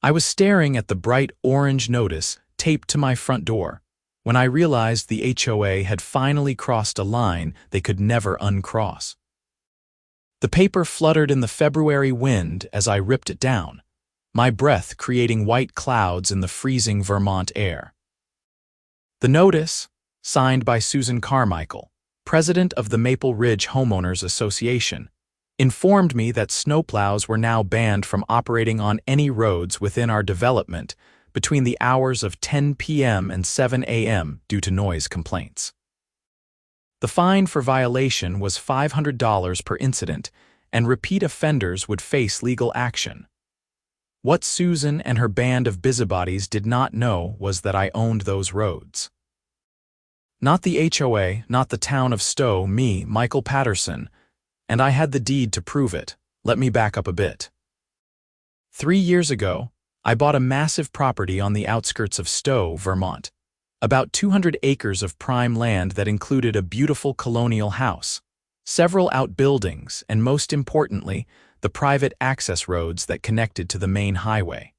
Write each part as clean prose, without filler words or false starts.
I was staring at the bright orange notice taped to my front door when I realized the HOA had finally crossed a line they could never uncross. The paper fluttered in the February wind as I ripped it down, my breath creating white clouds in the freezing Vermont air. The notice, signed by Susan Carmichael, president of the Maple Ridge Homeowners Association, informed me that snowplows were now banned from operating on any roads within our development between the hours of 10 p.m. and 7 a.m. due to noise complaints. The fine for violation was $500 per incident, and repeat offenders would face legal action. What Susan and her band of busybodies did not know was that I owned those roads. Not the HOA, not the town of Stowe, me, Michael Patterson, and I had the deed to prove it. Let me back up a bit. 3 years ago, I bought a massive property on the outskirts of Stowe, Vermont, about 200 acres of prime land that included a beautiful colonial house, several outbuildings, and most importantly, the private access roads that connected to the main highway.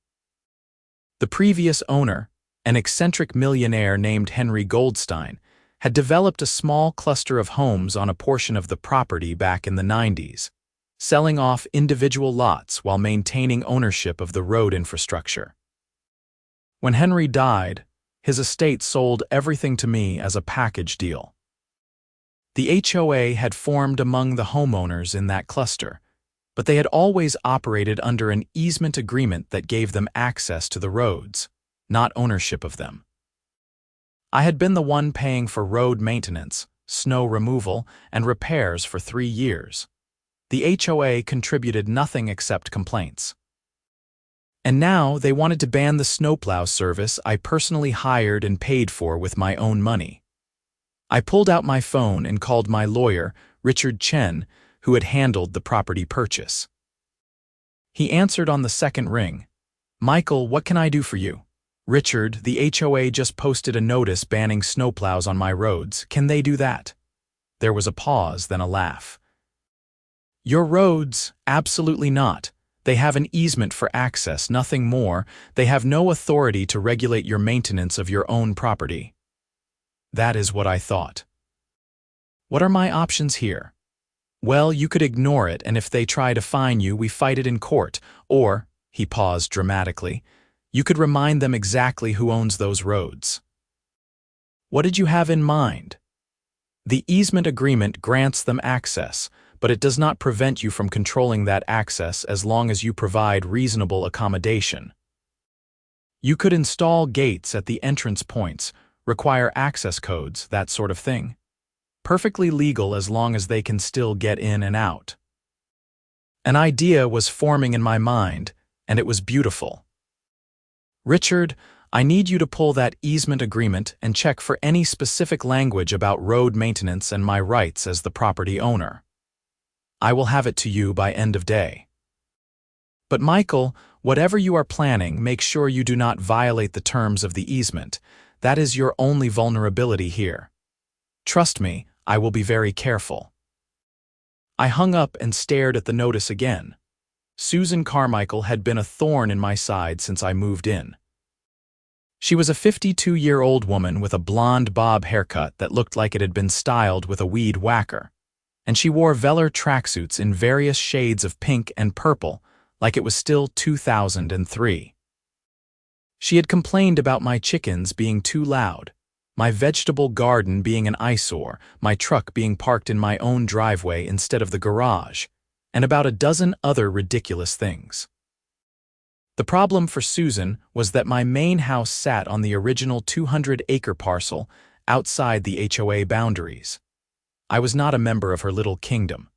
The previous owner, an eccentric millionaire named Henry Goldstein, had developed a small cluster of homes on a portion of the property back in the 90s, selling off individual lots while maintaining ownership of the road infrastructure. When Henry died, his estate sold everything to me as a package deal. The HOA had formed among the homeowners in that cluster, but they had always operated under an easement agreement that gave them access to the roads, not ownership of them. I had been the one paying for road maintenance, snow removal, and repairs for 3 years. The HOA contributed nothing except complaints. And now they wanted to ban the snowplow service I personally hired and paid for with my own money. I pulled out my phone and called my lawyer, Richard Chen, who had handled the property purchase. He answered on the second ring. "Michael, what can I do for you?" "Richard, the HOA just posted a notice banning snowplows on my roads. Can they do that?" There was a pause, then a laugh. "Your roads? Absolutely not. They have an easement for access, nothing more. They have no authority to regulate your maintenance of your own property." That is what I thought. What are my options here? Well, you could ignore it, and if they try to fine you, we fight it in court. Or, he paused dramatically, you could remind them exactly who owns those roads. What did you have in mind? The easement agreement grants them access, but it does not prevent you from controlling that access as long as you provide reasonable accommodation. You could install gates at the entrance points, require access codes, that sort of thing. Perfectly legal as long as they can still get in and out. An idea was forming in my mind, and it was beautiful. "Richard, I need you to pull that easement agreement and check for any specific language about road maintenance and my rights as the property owner. I will have it to you by end of day. But Michael, whatever you are planning, make sure you do not violate the terms of the easement. That is your only vulnerability here. Trust me, I will be very careful." I hung up and stared at the notice again. Susan Carmichael had been a thorn in my side since I moved in. She was a 52-year-old woman with a blonde bob haircut that looked like it had been styled with a weed whacker, and she wore velour tracksuits in various shades of pink and purple, like it was still 2003. She had complained about my chickens being too loud, my vegetable garden being an eyesore, my truck being parked in my own driveway instead of the garage, and about a dozen other ridiculous things. The problem for Susan was that my main house sat on the original 200-acre parcel outside the HOA boundaries. I was not a member of her little kingdom.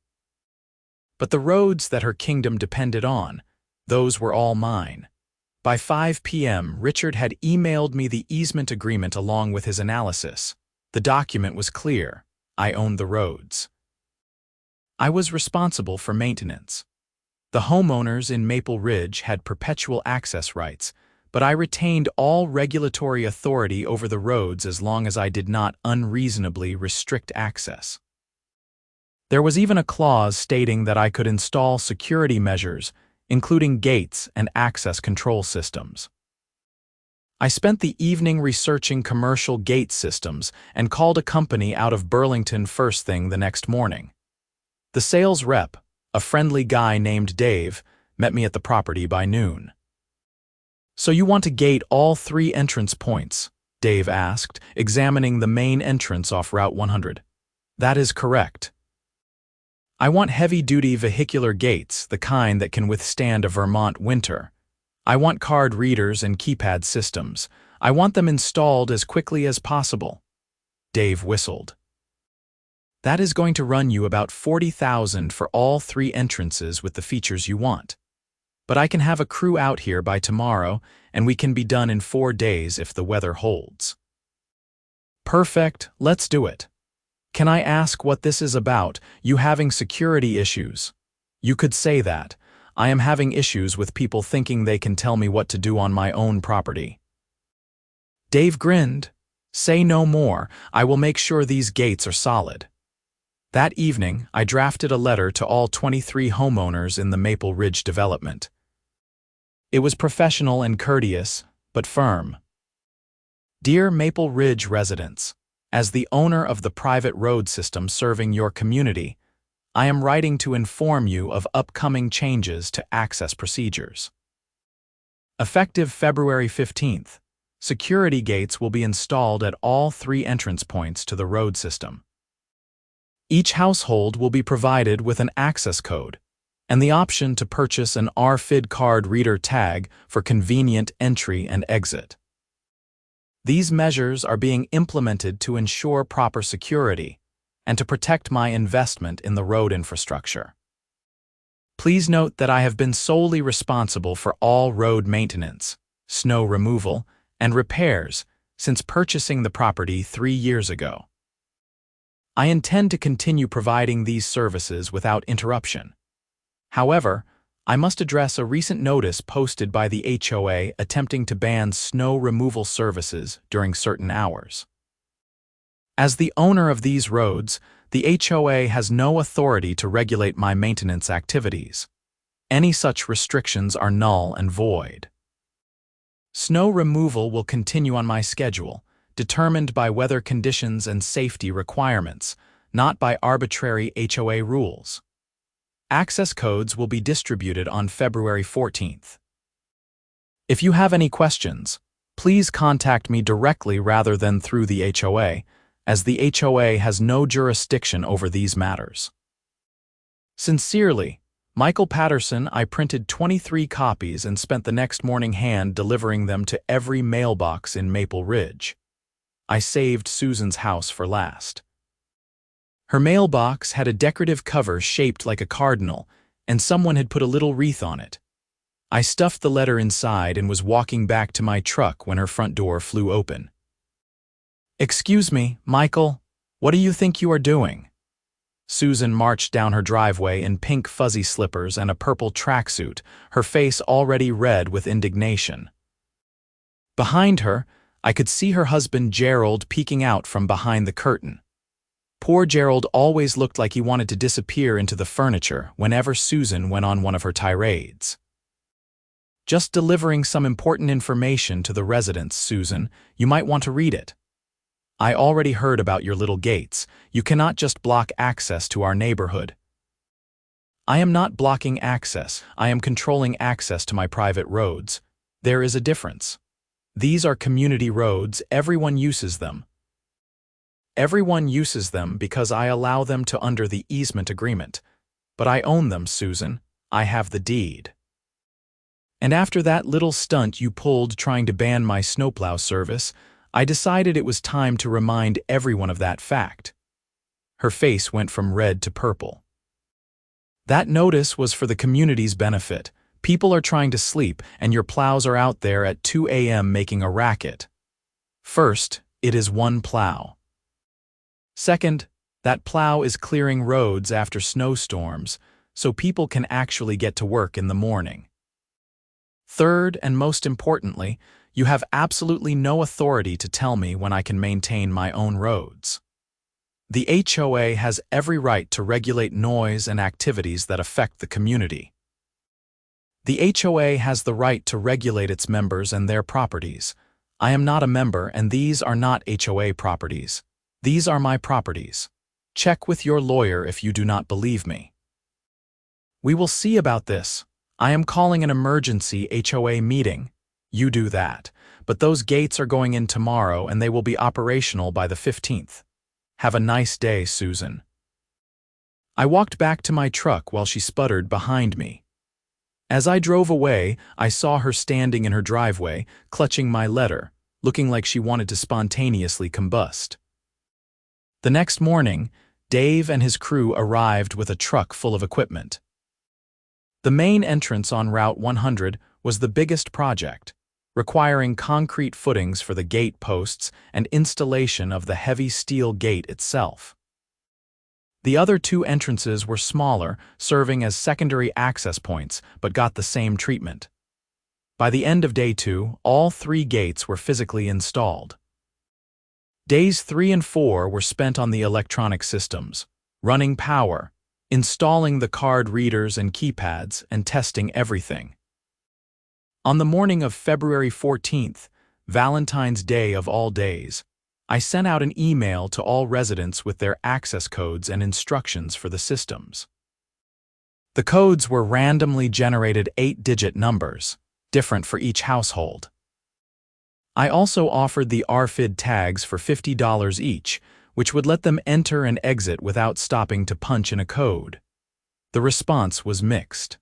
But the roads that her kingdom depended on, those were all mine. By 5 p.m., Richard had emailed me the easement agreement along with his analysis. The document was clear. I owned the roads. I was responsible for maintenance. The homeowners in Maple Ridge had perpetual access rights, but I retained all regulatory authority over the roads as long as I did not unreasonably restrict access. There was even a clause stating that I could install security measures including gates and access control systems. I spent the evening researching commercial gate systems and called a company out of Burlington first thing the next morning. The sales rep, a friendly guy named Dave, met me at the property by noon. "So you want to gate all 3 entrance points?" Dave asked, examining the main entrance off Route 100. "That is correct. I want heavy-duty vehicular gates, the kind that can withstand a Vermont winter. I want card readers and keypad systems. I want them installed as quickly as possible." Dave whistled. "That is going to run you about $40,000 for all 3 entrances with the features you want. But I can have a crew out here by tomorrow, and we can be done in 4 days if the weather holds." "Perfect, let's do it. Can I ask what this is about, you having security issues?" "You could say that. I am having issues with people thinking they can tell me what to do on my own property." Dave grinned. "Say no more. I will make sure these gates are solid." That evening, I drafted a letter to all 23 homeowners in the Maple Ridge development. It was professional and courteous, but firm. "Dear Maple Ridge residents, as the owner of the private road system serving your community, I am writing to inform you of upcoming changes to access procedures. Effective February 15th, security gates will be installed at all 3 entrance points to the road system. Each household will be provided with an access code and the option to purchase an RFID card reader tag for convenient entry and exit. These measures are being implemented to ensure proper security and to protect my investment in the road infrastructure. Please note that I have been solely responsible for all road maintenance, snow removal, and repairs since purchasing the property 3 years ago. I intend to continue providing these services without interruption. However, I must address a recent notice posted by the HOA attempting to ban snow removal services during certain hours. As the owner of these roads, the HOA has no authority to regulate my maintenance activities. Any such restrictions are null and void. Snow removal will continue on my schedule, determined by weather conditions and safety requirements, not by arbitrary HOA rules. Access codes will be distributed on February 14th. If you have any questions, please contact me directly rather than through the HOA, as the HOA has no jurisdiction over these matters. Sincerely, Michael Patterson. I printed 23 copies and spent the next morning hand delivering them to every mailbox in Maple Ridge. I saved Susan's house for last. Her mailbox had a decorative cover shaped like a cardinal, and someone had put a little wreath on it. I stuffed the letter inside and was walking back to my truck when her front door flew open. "Excuse me, Michael, what do you think you are doing?" Susan marched down her driveway in pink fuzzy slippers and a purple tracksuit, her face already red with indignation. Behind her, I could see her husband Gerald peeking out from behind the curtain. Poor Gerald always looked like he wanted to disappear into the furniture whenever Susan went on one of her tirades. "Just delivering some important information to the residents, Susan. You might want to read it. I already heard about your little gates. You cannot just block access to our neighborhood." "I am not blocking access. I am controlling access to my private roads. There is a difference. These are community roads. Everyone uses them. Everyone uses them because I allow them to under the easement agreement. But I own them, Susan. I have the deed. And after that little stunt you pulled trying to ban my snowplow service, I decided it was time to remind everyone of that fact." Her face went from red to purple. "That notice was for the community's benefit. People are trying to sleep, and your plows are out there at 2 a.m. making a racket. First, it is one plow. Second, that plow is clearing roads after snowstorms, so people can actually get to work in the morning. Third, and most importantly, you have absolutely no authority to tell me when I can maintain my own roads. The HOA has every right to regulate noise and activities that affect the community. The HOA has the right to regulate its members and their properties. I am not a member, and these are not HOA properties. These are my properties. Check with your lawyer if you do not believe me. We will see about this. I am calling an emergency HOA meeting. You do that. But those gates are going in tomorrow and they will be operational by the 15th. Have a nice day, Susan. I walked back to my truck while she sputtered behind me. As I drove away, I saw her standing in her driveway, clutching my letter, looking like she wanted to spontaneously combust. The next morning, Dave and his crew arrived with a truck full of equipment. The main entrance on Route 100 was the biggest project, requiring concrete footings for the gate posts and installation of the heavy steel gate itself. The other two entrances were smaller, serving as secondary access points, but got the same treatment. By the end of day 2, all 3 gates were physically installed. Days 3 and 4 were spent on the electronic systems, running power, installing the card readers and keypads, and testing everything. On the morning of February 14th, Valentine's Day of all days, I sent out an email to all residents with their access codes and instructions for the systems. The codes were randomly generated 8-digit numbers, different for each household. I also offered the RFID tags for $50 each, which would let them enter and exit without stopping to punch in a code. The response was mixed.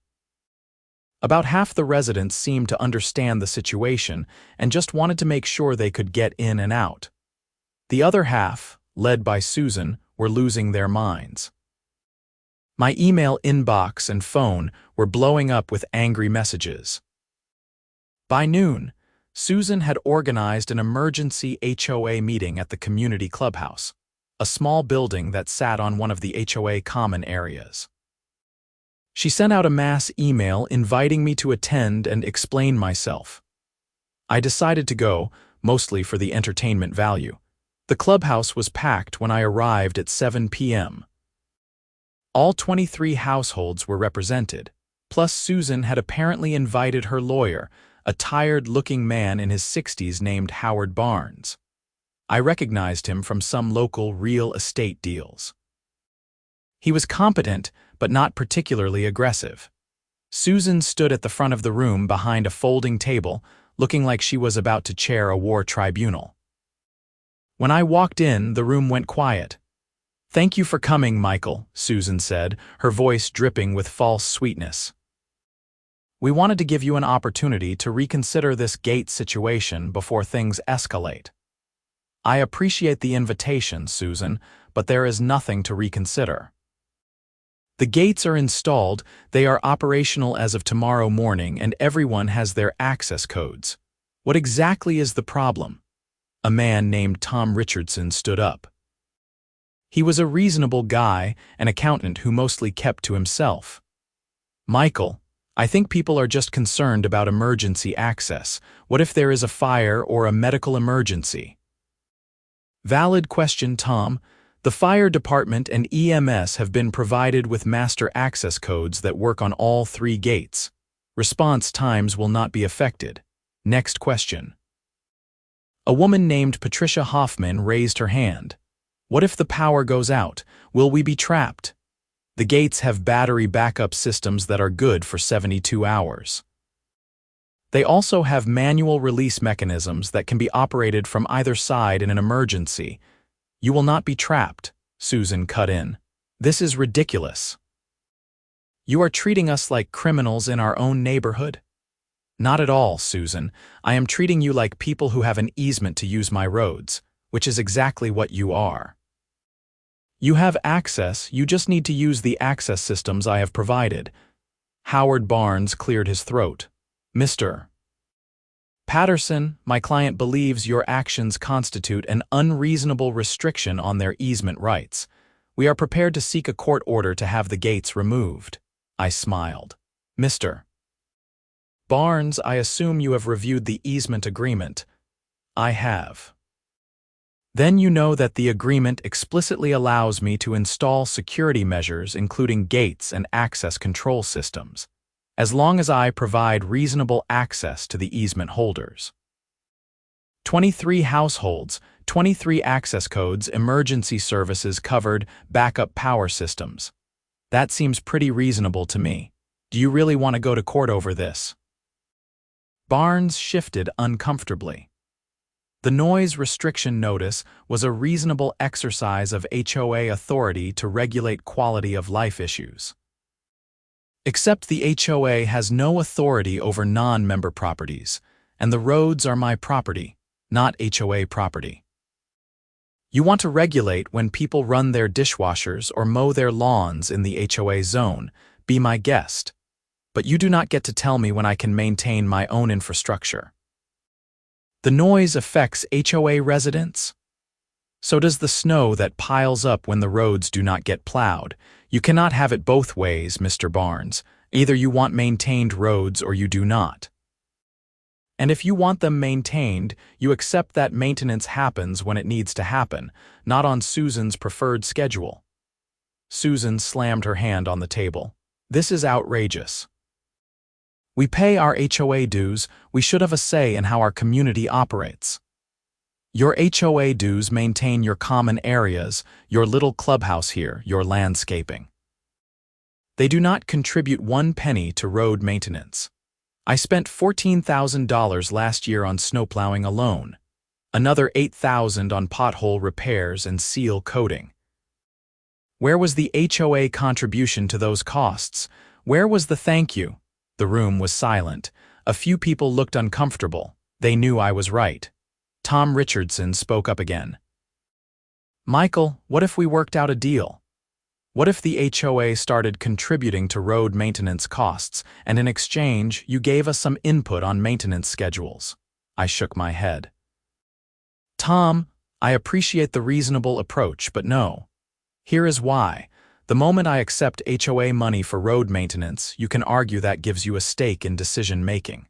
About half the residents seemed to understand the situation and just wanted to make sure they could get in and out. The other half, led by Susan, were losing their minds. My email inbox and phone were blowing up with angry messages. By noon, Susan had organized an emergency HOA meeting at the community clubhouse, a small building that sat on one of the HOA common areas. She sent out a mass email inviting me to attend and explain myself. I decided to go, mostly for the entertainment value. The clubhouse was packed when I arrived at 7 p.m. All 23 households were represented, plus Susan had apparently invited her lawyer, a tired-looking man in his 60s named Howard Barnes. I recognized him from some local real estate deals. He was competent, but not particularly aggressive. Susan stood at the front of the room behind a folding table, looking like she was about to chair a war tribunal. When I walked in, the room went quiet. "Thank you for coming, Michael," Susan said, her voice dripping with false sweetness. "We wanted to give you an opportunity to reconsider this gate situation before things escalate." "I appreciate the invitation, Susan, but there is nothing to reconsider. The gates are installed, they are operational as of tomorrow morning, and everyone has their access codes. What exactly is the problem?" A man named Tom Richardson stood up. He was a reasonable guy, an accountant who mostly kept to himself. "Michael, I think people are just concerned about emergency access. What if there is a fire or a medical emergency?" "Valid question, Tom. The fire department and EMS have been provided with master access codes that work on all 3 gates. Response times will not be affected. Next question." A woman named Patricia Hoffman raised her hand. "What if the power goes out? Will we be trapped?" "The gates have battery backup systems that are good for 72 hours. They also have manual release mechanisms that can be operated from either side in an emergency. You will not be trapped," Susan cut in. "This is ridiculous. You are treating us like criminals in our own neighborhood?" "Not at all, Susan. I am treating you like people who have an easement to use my roads, which is exactly what you are. You have access, you just need to use the access systems I have provided." Howard Barnes cleared his throat. "Mr. Patterson, my client believes your actions constitute an unreasonable restriction on their easement rights. We are prepared to seek a court order to have the gates removed." I smiled. "Mr. Barnes, I assume you have reviewed the easement agreement." "I have." "Then you know that the agreement explicitly allows me to install security measures including gates and access control systems. as long as I provide reasonable access to the easement holders. 23 households, 23 access codes, emergency services covered, backup power systems. That seems pretty reasonable to me. Do you really want to go to court over this? Barnes shifted uncomfortably. The noise restriction notice was a reasonable exercise of HOA authority to regulate quality of life issues. Except the HOA has no authority over non-member properties, and the roads are my property, not HOA property. You want to regulate when people run their dishwashers or mow their lawns in the HOA zone, be my guest. But you do not get to tell me when I can maintain my own infrastructure. The noise affects HOA residents? So does the snow that piles up when the roads do not get plowed. You cannot have it both ways, Mr. Barnes. Either you want maintained roads or you do not. And if you want them maintained, you accept that maintenance happens when it needs to happen, not on Susan's preferred schedule. Susan slammed her hand on the table. This is outrageous. We pay our HOA dues, we should have a say in how our community operates. Your HOA dues maintain your common areas, your little clubhouse here, your landscaping. They do not contribute 1 penny to road maintenance. I spent $14,000 last year on snowplowing alone, another $8,000 on pothole repairs and seal coating. Where was the HOA contribution to those costs? Where was the thank you? The room was silent. A few people looked uncomfortable. They knew I was right. Tom Richardson spoke up again. Michael, what if we worked out a deal? What if the HOA started contributing to road maintenance costs, and in exchange, you gave us some input on maintenance schedules? I shook my head. Tom, I appreciate the reasonable approach, but no. Here is why. The moment I accept HOA money for road maintenance, you can argue that gives you a stake in decision-making.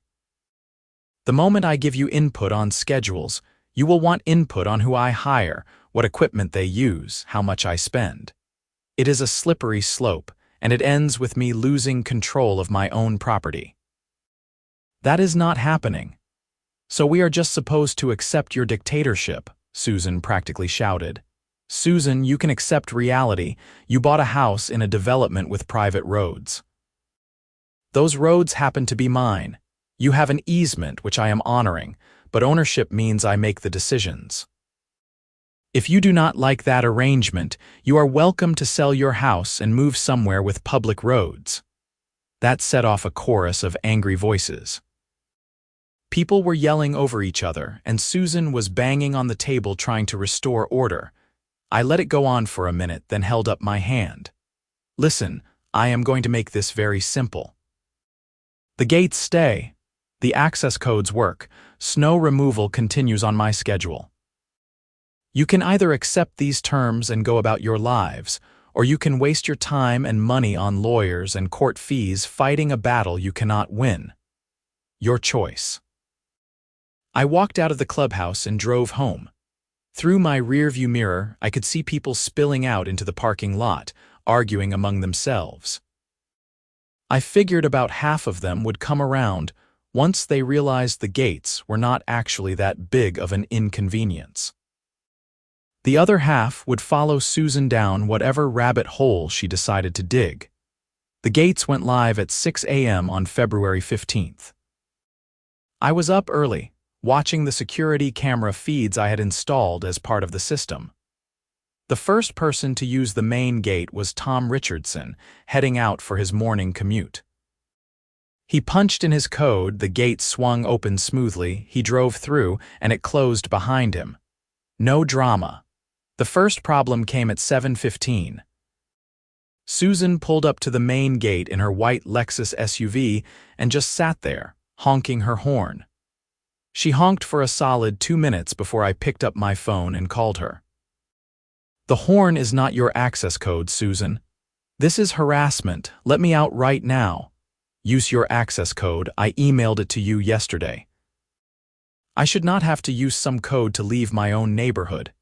The moment I give you input on schedules, you will want input on who I hire, what equipment they use, how much I spend. It is a slippery slope, and it ends with me losing control of my own property. That is not happening. So we are just supposed to accept your dictatorship, Susan practically shouted. Susan, you can accept reality. You bought a house in a development with private roads. Those roads happen to be mine. You have an easement, which I am honoring, but ownership means I make the decisions. If you do not like that arrangement, you are welcome to sell your house and move somewhere with public roads. That set off a chorus of angry voices. People were yelling over each other, and Susan was banging on the table trying to restore order. I let it go on for a minute, then held up my hand. Listen, I am going to make this very simple. The gates stay. The access codes work. Snow removal continues on my schedule. You can either accept these terms and go about your lives, or you can waste your time and money on lawyers and court fees fighting a battle you cannot win. Your choice. I walked out of the clubhouse and drove home. Through my rearview mirror, I could see people spilling out into the parking lot, arguing among themselves. I figured about half of them would come around once they realized the gates were not actually that big of an inconvenience. The other half would follow Susan down whatever rabbit hole she decided to dig. The gates went live at 6 a.m. on February 15th. I was up early, watching the security camera feeds I had installed as part of the system. The first person to use the main gate was Tom Richardson, heading out for his morning commute. He punched in his code, the gate swung open smoothly, he drove through, and it closed behind him. No drama. The first problem came at 7:15. Susan pulled up to the main gate in her white Lexus SUV and just sat there, honking her horn. She honked for a solid 2 minutes before I picked up my phone and called her. The horn is not your access code, Susan. This is harassment. Let me out right now. Use your access code. I emailed it to you yesterday. I should not have to use some code to leave my own neighborhood.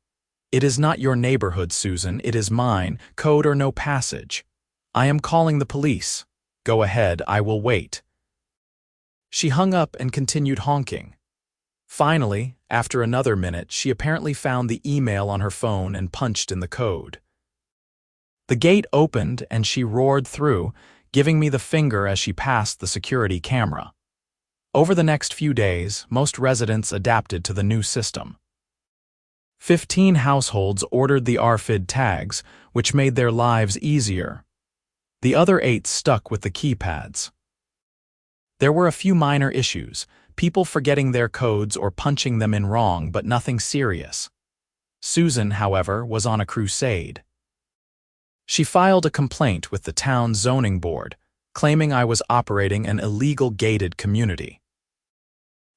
It is not your neighborhood, Susan. It is mine, code or no passage. I am calling the police. Go ahead, I will wait." She hung up and continued honking. Finally, after another minute, she apparently found the email on her phone and punched in the code. The gate opened and she roared through, giving me the finger as she passed the security camera. Over the next few days, most residents adapted to the new system. 15 households ordered the RFID tags, which made their lives easier. The other 8 stuck with the keypads. There were a few minor issues, people forgetting their codes or punching them in wrong, but nothing serious. Susan, however, was on a crusade. She filed a complaint with the town zoning board, claiming I was operating an illegal gated community.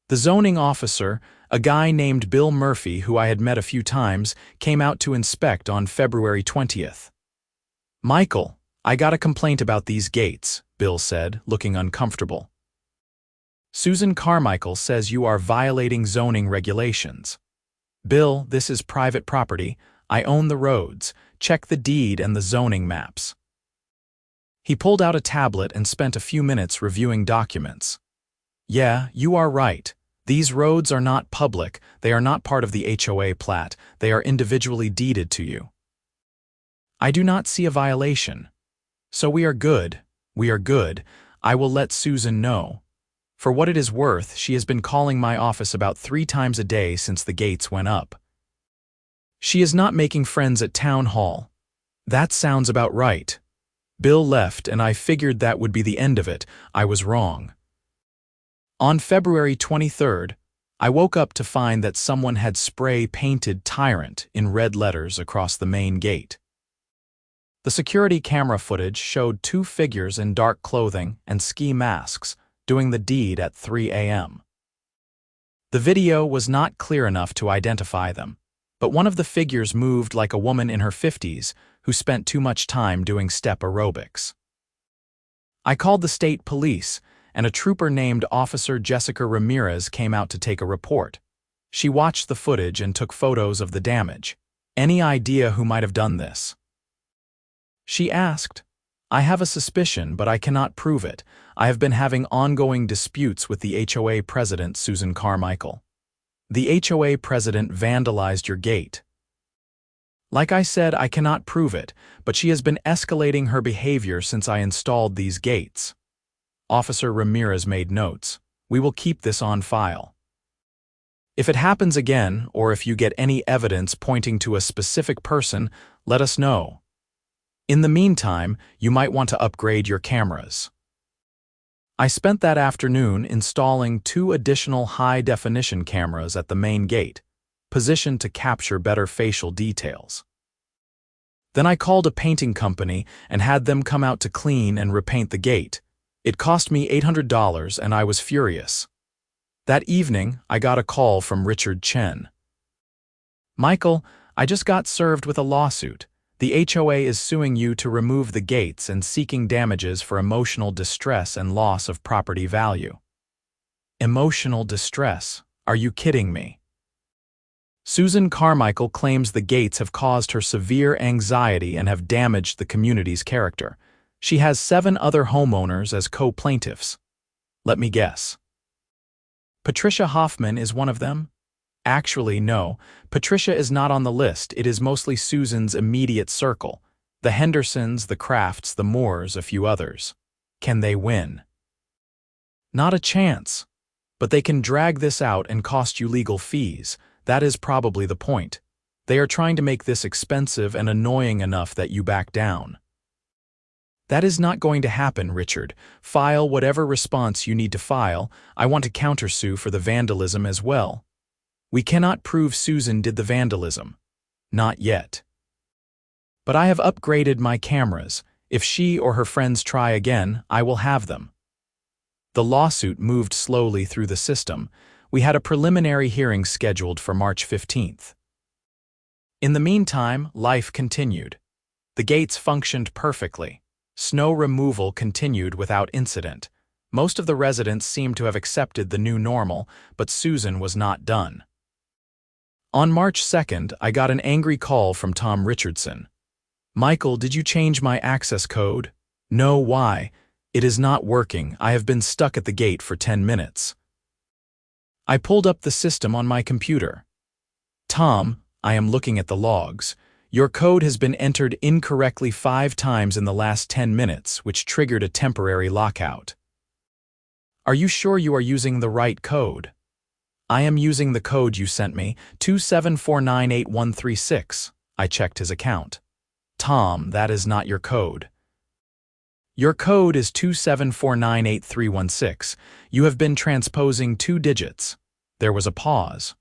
The zoning officer, a guy named Bill Murphy who I had met a few times, came out to inspect on February 20th. "Michael, I got a complaint about these gates," Bill said, looking uncomfortable. "Susan Carmichael says you are violating zoning regulations." "Bill, this is private property. I own the roads. Check the deed and the zoning maps." He pulled out a tablet and spent a few minutes reviewing documents. "Yeah, you are right. These roads are not public. They are not part of the HOA plat. They are individually deeded to you." "I do not see a violation. So we are good. We are good. I will let Susan know. For what it is worth, she has been calling my office about 3 times a day since the gates went up. She is not making friends at town hall." "That sounds about right." Bill left and I figured that would be the end of it. I was wrong. On February 23rd, I woke up to find that someone had spray-painted "Tyrant" in red letters across the main gate. The security camera footage showed 2 figures in dark clothing and ski masks doing the deed at 3 a.m. The video was not clear enough to identify them, but one of the figures moved like a woman in her 50s who spent too much time doing step aerobics. I called the state police, and a trooper named Officer Jessica Ramirez came out to take a report. She watched the footage and took photos of the damage. "Any idea who might have done this?" She asked. "I have a suspicion, but I cannot prove it. I have been having ongoing disputes with the HOA president, Susan Carmichael. The HOA president vandalized your gate." "Like I said, I cannot prove it, but she has been escalating her behavior since I installed these gates." Officer Ramirez made notes. "We will keep this on file. If it happens again, or if you get any evidence pointing to a specific person, let us know. In the meantime, you might want to upgrade your cameras." I spent that afternoon installing 2 additional high-definition cameras at the main gate, positioned to capture better facial details. Then I called a painting company and had them come out to clean and repaint the gate. It cost me $800 and I was furious. That evening, I got a call from Richard Chen. "Michael, I just got served with a lawsuit. The HOA is suing you to remove the gates and seeking damages for emotional distress and loss of property value." Emotional distress? Are you kidding me? Susan Carmichael claims the gates have caused her severe anxiety and have damaged the community's character. She has 7 other homeowners as co-plaintiffs. Let me guess. Patricia Hoffman is one of them? Actually, no. Patricia is not on the list. It is mostly Susan's immediate circle. The Hendersons, the Crafts, the Moores, a few others. Can they win? Not a chance. But they can drag this out and cost you legal fees. That is probably the point. They are trying to make this expensive and annoying enough that you back down. That is not going to happen, Richard. File whatever response you need to file. I want to countersue for the vandalism as well. We cannot prove Susan did the vandalism. Not yet. But I have upgraded my cameras. If she or her friends try again, I will have them. The lawsuit moved slowly through the system. We had a preliminary hearing scheduled for March 15th. In the meantime, life continued. The gates functioned perfectly. Snow removal continued without incident. Most of the residents seemed to have accepted the new normal, but Susan was not done. On March 2nd, I got an angry call from Tom Richardson. "Michael, did you change my access code?" "No, why?" It is not working. I have been stuck at the gate for 10 minutes. I pulled up the system on my computer. Tom, I am looking at the logs. Your code has been entered incorrectly 5 times in the last 10 minutes, which triggered a temporary lockout. Are you sure you are using the right code? I am using the code you sent me, 27498136. I checked his account. Tom, that is not your code. Your code is 27498316. You have been transposing 2 digits. There was a pause.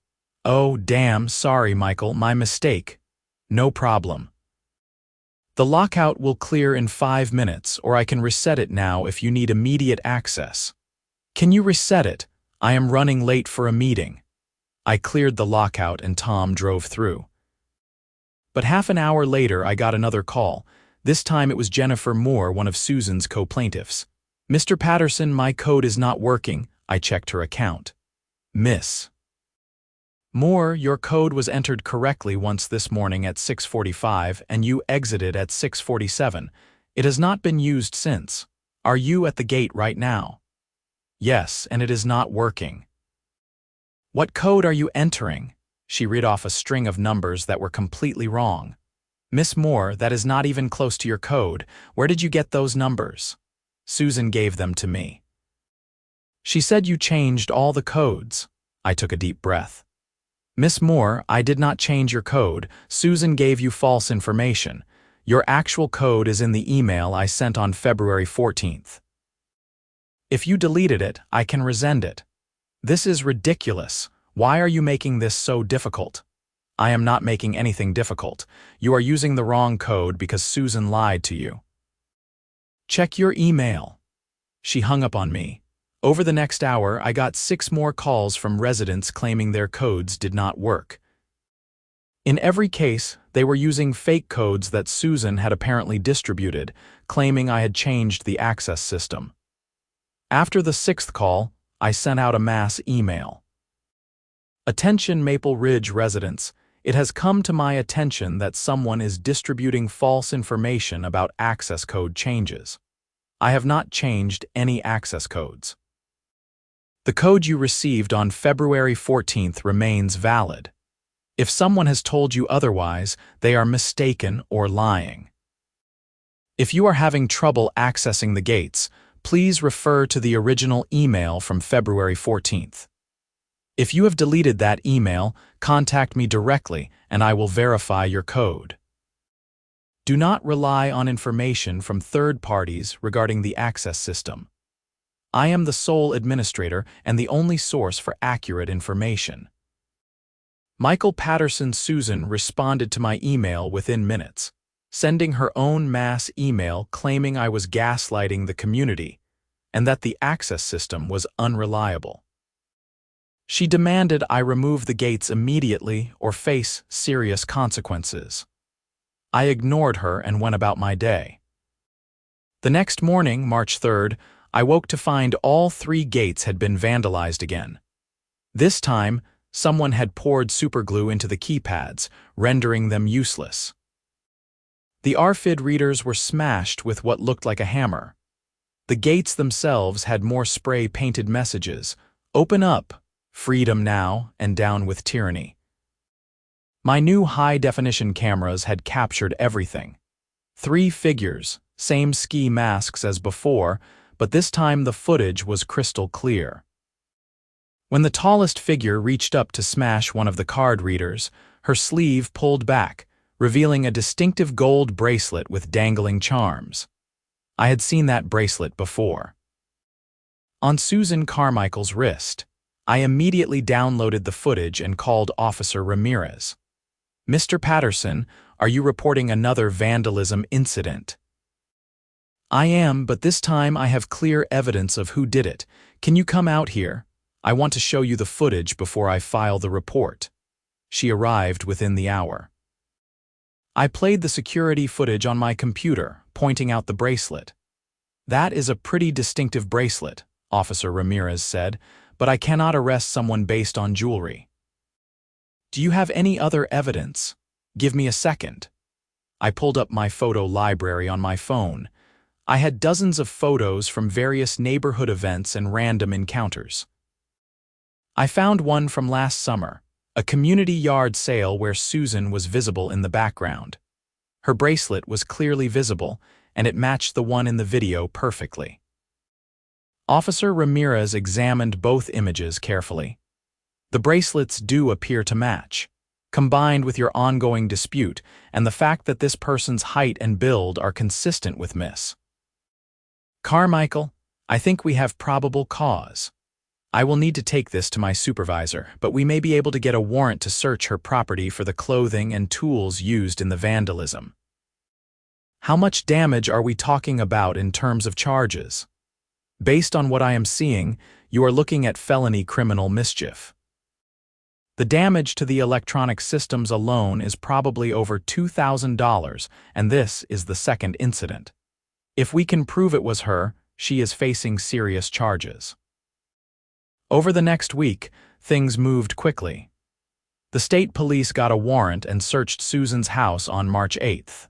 Oh, damn, sorry, Michael, my mistake. No problem. The lockout will clear in 5 minutes, or I can reset it now if you need immediate access. Can you reset it? I am running late for a meeting. I cleared the lockout and Tom drove through. But half an hour later, I got another call. This time it was Jennifer Moore, one of Susan's co-plaintiffs. Mr. Patterson, my code is not working. I checked her account. Miss Moore, your code was entered correctly once this morning at 6:45 and you exited at 6:47. It has not been used since. Are you at the gate right now? Yes, and it is not working. What code are you entering? She read off a string of numbers that were completely wrong. Miss Moore, that is not even close to your code. Where did you get those numbers? Susan gave them to me. She said you changed all the codes. I took a deep breath. Miss Moore, I did not change your code. Susan gave you false information. Your actual code is in the email I sent on February 14th. If you deleted it, I can resend it. This is ridiculous. Why are you making this so difficult? I am not making anything difficult. You are using the wrong code because Susan lied to you. Check your email. She hung up on me. Over the next hour, I got 6 more calls from residents claiming their codes did not work. In every case, they were using fake codes that Susan had apparently distributed, claiming I had changed the access system. After the 6th call, I sent out a mass email. Attention Maple Ridge residents, it has come to my attention that someone is distributing false information about access code changes. I have not changed any access codes. The code you received on February 14th remains valid. If someone has told you otherwise, they are mistaken or lying. If you are having trouble accessing the gates, please refer to the original email from February 14th. If you have deleted that email, contact me directly and I will verify your code. Do not rely on information from third parties regarding the access system. I am the sole administrator and the only source for accurate information. Michael Patterson Susan responded to my email within minutes, sending her own mass email claiming I was gaslighting the community and that the access system was unreliable. She demanded I remove the gates immediately or face serious consequences. I ignored her and went about my day. The next morning, March 3rd, I woke to find all 3 gates had been vandalized again. This time, someone had poured superglue into the keypads, rendering them useless. The RFID readers were smashed with what looked like a hammer. The gates themselves had more spray-painted messages, "Open up, freedom now, and down with tyranny." My new high-definition cameras had captured everything. 3 figures, same ski masks as before, but this time the footage was crystal clear. When the tallest figure reached up to smash one of the card readers, her sleeve pulled back, revealing a distinctive gold bracelet with dangling charms. I had seen that bracelet before. On Susan Carmichael's wrist, I immediately downloaded the footage and called Officer Ramirez. "Mr. Patterson, are you reporting another vandalism incident?" "I am, but this time I have clear evidence of who did it. Can you come out here? I want to show you the footage before I file the report." She arrived within the hour. I played the security footage on my computer, pointing out the bracelet. "That is a pretty distinctive bracelet," Officer Ramirez said, "but I cannot arrest someone based on jewelry." "Do you have any other evidence? Give me a second." I pulled up my photo library on my phone. I had dozens of photos from various neighborhood events and random encounters. I found one from last summer, a community yard sale where Susan was visible in the background. Her bracelet was clearly visible, and it matched the one in the video perfectly. Officer Ramirez examined both images carefully. The bracelets do appear to match, combined with your ongoing dispute and the fact that this person's height and build are consistent with Miss Carmichael. I think we have probable cause. I will need to take this to my supervisor, but we may be able to get a warrant to search her property for the clothing and tools used in the vandalism. How much damage are we talking about in terms of charges? Based on what I am seeing, you are looking at felony criminal mischief. The damage to the electronic systems alone is probably over $2,000, and this is the second incident. If we can prove it was her, she is facing serious charges. Over the next week, things moved quickly. The state police got a warrant and searched Susan's house on March 8th.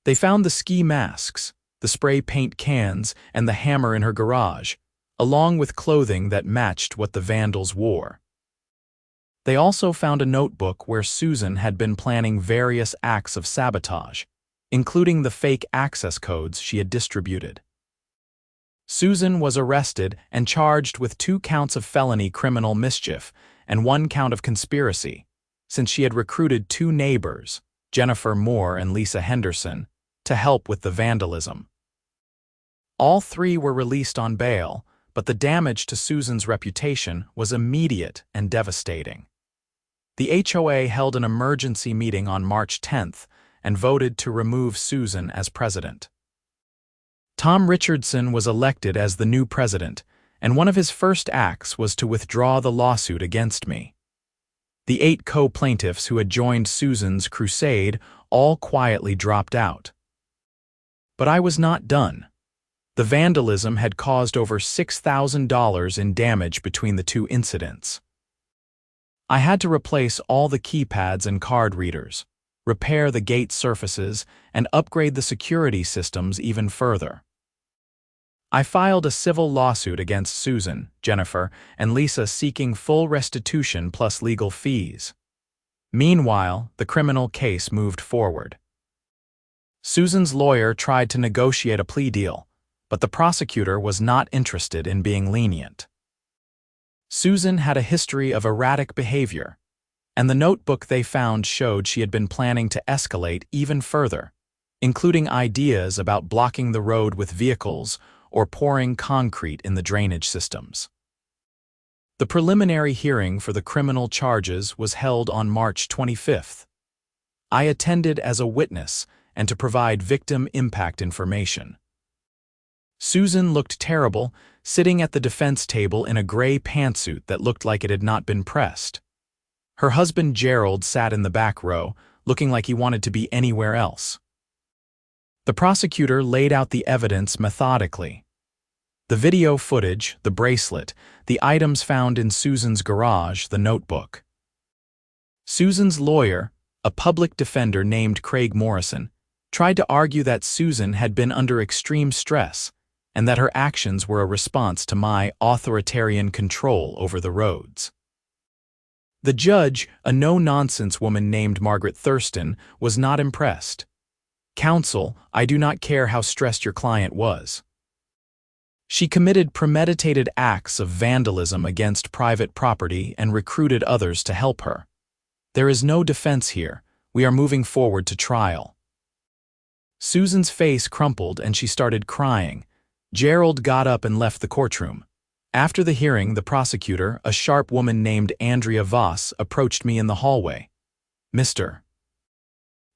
They found the ski masks, the spray paint cans, and the hammer in her garage, along with clothing that matched what the vandals wore. They also found a notebook where Susan had been planning various acts of sabotage, including the fake access codes she had distributed. Susan was arrested and charged with 2 counts of felony criminal mischief and 1 count of conspiracy, since she had recruited 2 neighbors, Jennifer Moore and Lisa Henderson, to help with the vandalism. All 3 were released on bail, but the damage to Susan's reputation was immediate and devastating. The HOA held an emergency meeting on March 10th and voted to remove Susan as president. Tom Richardson was elected as the new president, and one of his first acts was to withdraw the lawsuit against me. The 8 co-plaintiffs who had joined Susan's crusade all quietly dropped out. But I was not done. The vandalism had caused over $6,000 in damage between the 2 incidents. I had to replace all the keypads and card readers, repair the gate surfaces, and upgrade the security systems even further. I filed a civil lawsuit against Susan, Jennifer, and Lisa seeking full restitution plus legal fees. Meanwhile, the criminal case moved forward. Susan's lawyer tried to negotiate a plea deal, but the prosecutor was not interested in being lenient. Susan had a history of erratic behavior, and the notebook they found showed she had been planning to escalate even further, including ideas about blocking the road with vehicles or pouring concrete in the drainage systems. The preliminary hearing for the criminal charges was held on March 25th. I attended as a witness and to provide victim impact information. Susan looked terrible, sitting at the defense table in a gray pantsuit that looked like it had not been pressed. Her husband Gerald sat in the back row, looking like he wanted to be anywhere else. The prosecutor laid out the evidence methodically. The video footage, the bracelet, the items found in Susan's garage, the notebook. Susan's lawyer, a public defender named Craig Morrison, tried to argue that Susan had been under extreme stress and that her actions were a response to my authoritarian control over the roads. The judge, a no-nonsense woman named Margaret Thurston, was not impressed. "Counsel, I do not care how stressed your client was. She committed premeditated acts of vandalism against private property and recruited others to help her. There is no defense here. We are moving forward to trial." Susan's face crumpled and she started crying. Gerald got up and left the courtroom. After the hearing, the prosecutor, a sharp woman named Andrea Voss, approached me in the hallway. "Mr.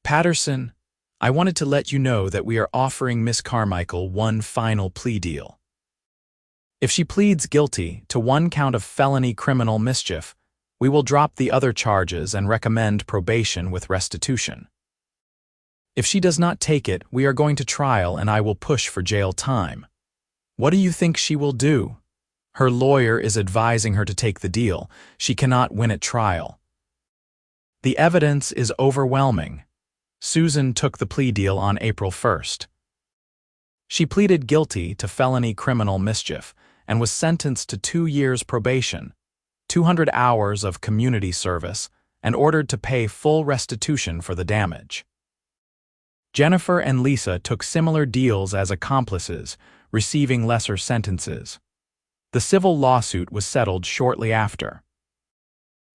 Patterson, I wanted to let you know that we are offering Miss Carmichael one final plea deal. If she pleads guilty to 1 count of felony criminal mischief, we will drop the other charges and recommend probation with restitution. If she does not take it, we are going to trial and I will push for jail time. What do you think she will do? Her lawyer is advising her to take the deal. She cannot win at trial. The evidence is overwhelming." Susan took the plea deal on April 1st. She pleaded guilty to felony criminal mischief and was sentenced to 2 years probation, 200 hours of community service, and ordered to pay full restitution for the damage. Jennifer and Lisa took similar deals as accomplices, receiving lesser sentences. The civil lawsuit was settled shortly after.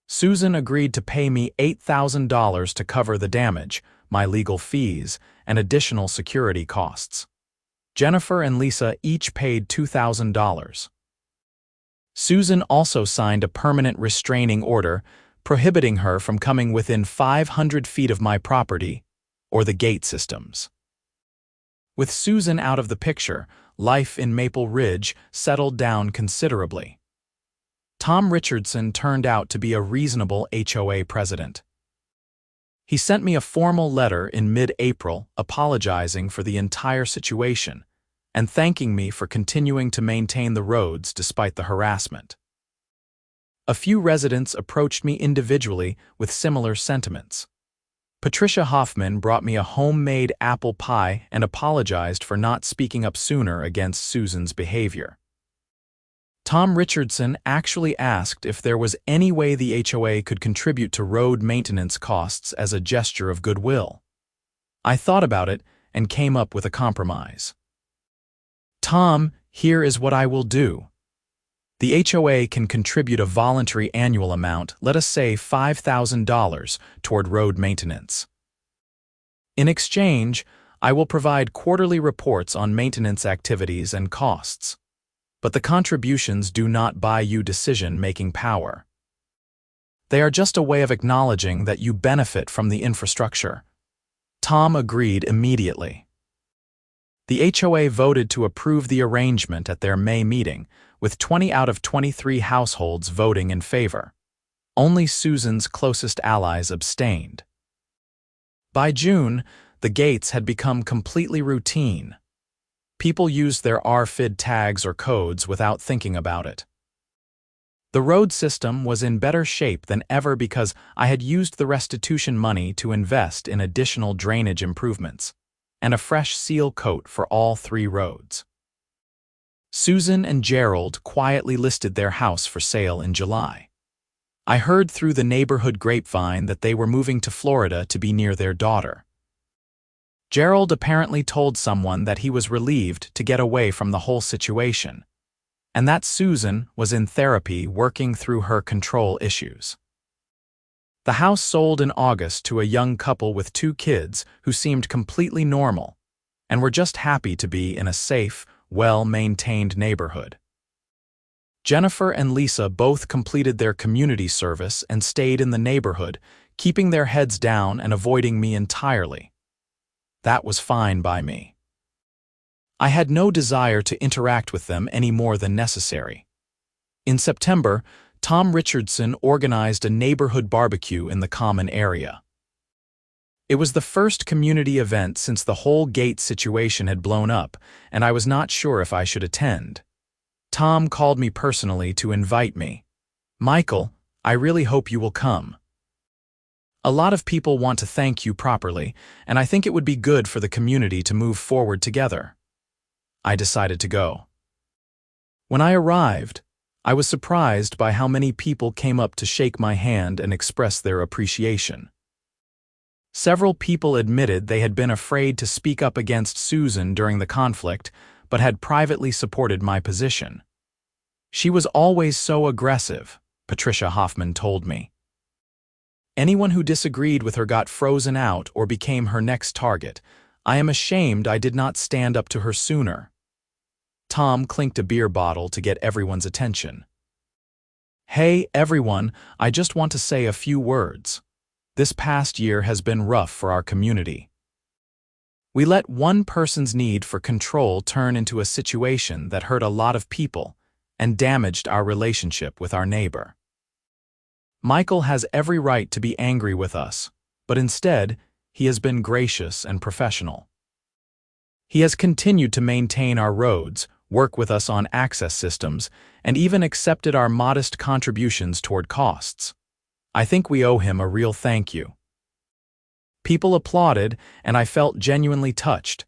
Susan agreed to pay me $8,000 to cover the damage, my legal fees, and additional security costs. Jennifer and Lisa each paid $2,000. Susan also signed a permanent restraining order prohibiting her from coming within 500 feet of my property or the gate systems. With Susan out of the picture, life in Maple Ridge settled down considerably. Tom Richardson turned out to be a reasonable HOA president. He sent me a formal letter in mid-April apologizing for the entire situation and thanking me for continuing to maintain the roads despite the harassment. A few residents approached me individually with similar sentiments. Patricia Hoffman brought me a homemade apple pie and apologized for not speaking up sooner against Susan's behavior. Tom Richardson actually asked if there was any way the HOA could contribute to road maintenance costs as a gesture of goodwill. I thought about it and came up with a compromise. Tom, here is what I will do. The HOA can contribute a voluntary annual amount, let us say $5,000, toward road maintenance. In exchange, I will provide quarterly reports on maintenance activities and costs. But the contributions do not buy you decision-making power. They are just a way of acknowledging that you benefit from the infrastructure. Tom agreed immediately. The HOA voted to approve the arrangement at their May meeting, with 20 out of 23 households voting in favor. Only Susan's closest allies abstained. By June, the gates had become completely routine. People used their RFID tags or codes without thinking about it. The road system was in better shape than ever because I had used the restitution money to invest in additional drainage improvements and a fresh seal coat for all 3 roads. Susan and Gerald quietly listed their house for sale in July. I heard through the neighborhood grapevine that they were moving to Florida to be near their daughter. Gerald apparently told someone that he was relieved to get away from the whole situation, and that Susan was in therapy working through her control issues. The house sold in August to a young couple with 2 kids who seemed completely normal and were just happy to be in a safe, well-maintained neighborhood. Jennifer and Lisa both completed their community service and stayed in the neighborhood, keeping their heads down and avoiding me entirely. That was fine by me. I had no desire to interact with them any more than necessary. In September, Tom Richardson organized a neighborhood barbecue in the common area. It was the first community event since the whole gate situation had blown up, and I was not sure if I should attend. Tom called me personally to invite me. "Michael, I really hope you will come. A lot of people want to thank you properly, and I think it would be good for the community to move forward together." I decided to go. When I arrived, I was surprised by how many people came up to shake my hand and express their appreciation. Several people admitted they had been afraid to speak up against Susan during the conflict, but had privately supported my position. "She was always so aggressive," Patricia Hoffman told me. "Anyone who disagreed with her got frozen out or became her next target. I am ashamed I did not stand up to her sooner." Tom clinked a beer bottle to get everyone's attention. "Hey, everyone, I just want to say a few words. This past year has been rough for our community. We let one person's need for control turn into a situation that hurt a lot of people and damaged our relationship with our neighbor. Michael has every right to be angry with us, but instead, he has been gracious and professional. He has continued to maintain our roads, work with us on access systems, and even accepted our modest contributions toward costs. I think we owe him a real thank you." People applauded, and I felt genuinely touched.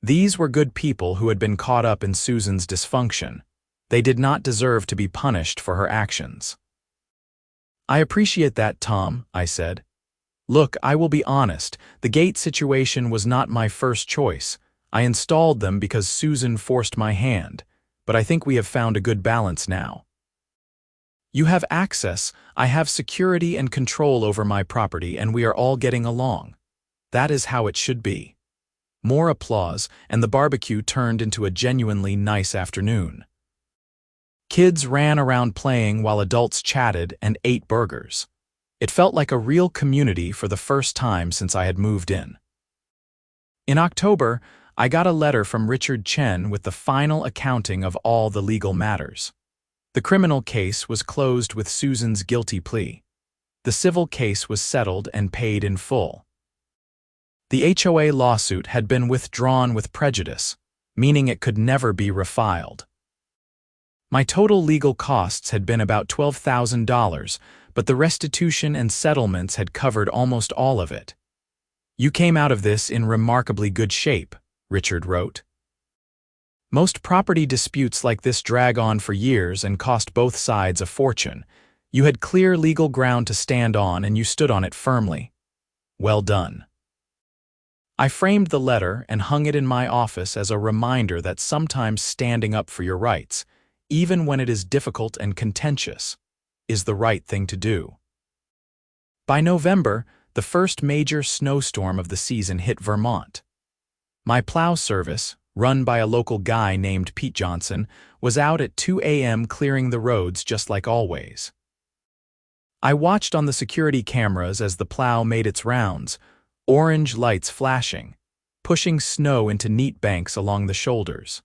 These were good people who had been caught up in Susan's dysfunction. They did not deserve to be punished for her actions. "I appreciate that, Tom," I said. "Look, I will be honest, the gate situation was not my first choice. I installed them because Susan forced my hand, but I think we have found a good balance now. You have access, I have security and control over my property, and we are all getting along. That is how it should be." More applause, and the barbecue turned into a genuinely nice afternoon. Kids ran around playing while adults chatted and ate burgers. It felt like a real community for the first time since I had moved in. In October, I got a letter from Richard Chen with the final accounting of all the legal matters. The criminal case was closed with Susan's guilty plea. The civil case was settled and paid in full. The HOA lawsuit had been withdrawn with prejudice, meaning it could never be refiled. My total legal costs had been about $12,000, but the restitution and settlements had covered almost all of it. "You came out of this in remarkably good shape," Richard wrote. "Most property disputes like this drag on for years and cost both sides a fortune. You had clear legal ground to stand on and you stood on it firmly. Well done." I framed the letter and hung it in my office as a reminder that sometimes standing up for your rights, even when it is difficult and contentious, is the right thing to do. By November, the first major snowstorm of the season hit Vermont. My plow service, run by a local guy named Pete Johnson, was out at 2 a.m. clearing the roads just like always. I watched on the security cameras as the plow made its rounds, orange lights flashing, pushing snow into neat banks along the shoulders.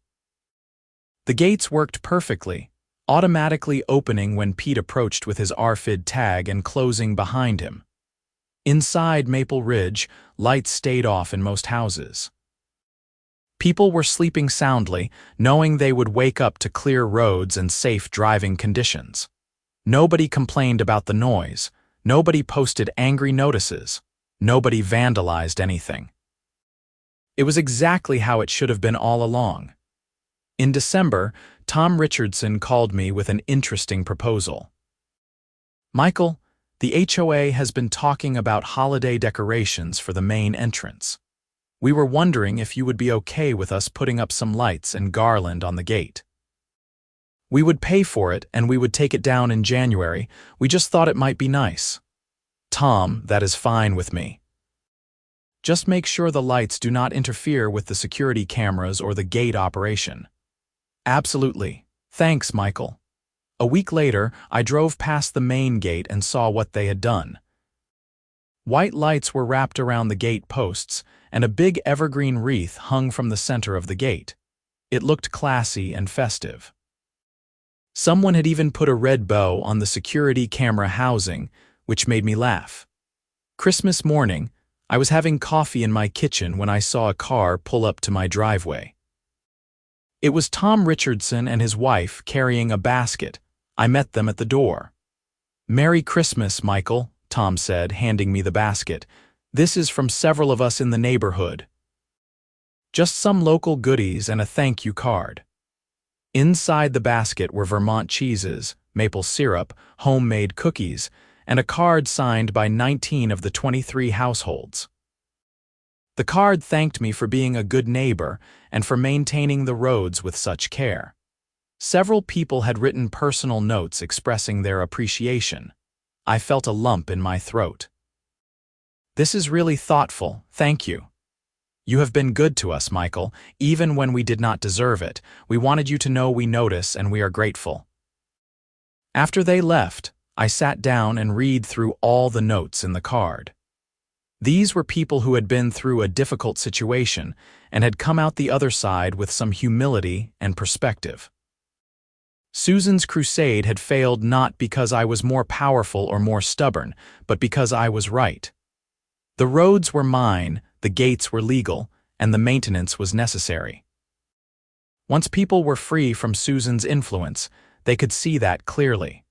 The gates worked perfectly, automatically opening when Pete approached with his RFID tag and closing behind him. Inside Maple Ridge, lights stayed off in most houses. People were sleeping soundly, knowing they would wake up to clear roads and safe driving conditions. Nobody complained about the noise. Nobody posted angry notices. Nobody vandalized anything. It was exactly how it should have been all along. In December, Tom Richardson called me with an interesting proposal. "Michael, the HOA has been talking about holiday decorations for the main entrance. We were wondering if you would be okay with us putting up some lights and garland on the gate. We would pay for it and we would take it down in January. We just thought it might be nice." "Tom, that is fine with me. Just make sure the lights do not interfere with the security cameras or the gate operation." "Absolutely. Thanks, Michael." A week later, I drove past the main gate and saw what they had done. White lights were wrapped around the gate posts, and a big evergreen wreath hung from the center of the gate. It looked classy and festive. Someone had even put a red bow on the security camera housing, which made me laugh. Christmas morning, I was having coffee in my kitchen when I saw a car pull up to my driveway. It was Tom Richardson and his wife carrying a basket. I met them at the door. "Merry Christmas, Michael," Tom said, handing me the basket. "This is from several of us in the neighborhood. Just some local goodies and a thank you card." Inside the basket were Vermont cheeses, maple syrup, homemade cookies, and a card signed by 19 of the 23 households. The card thanked me for being a good neighbor and for maintaining the roads with such care. Several people had written personal notes expressing their appreciation. I felt a lump in my throat. "This is really thoughtful, thank you. You have been good to us, Michael, even when we did not deserve it. We wanted you to know we notice and we are grateful." After they left, I sat down and read through all the notes in the card. These were people who had been through a difficult situation and had come out the other side with some humility and perspective. Susan's crusade had failed not because I was more powerful or more stubborn, but because I was right. The roads were mine, the gates were legal, and the maintenance was necessary. Once people were free from Susan's influence, they could see that clearly.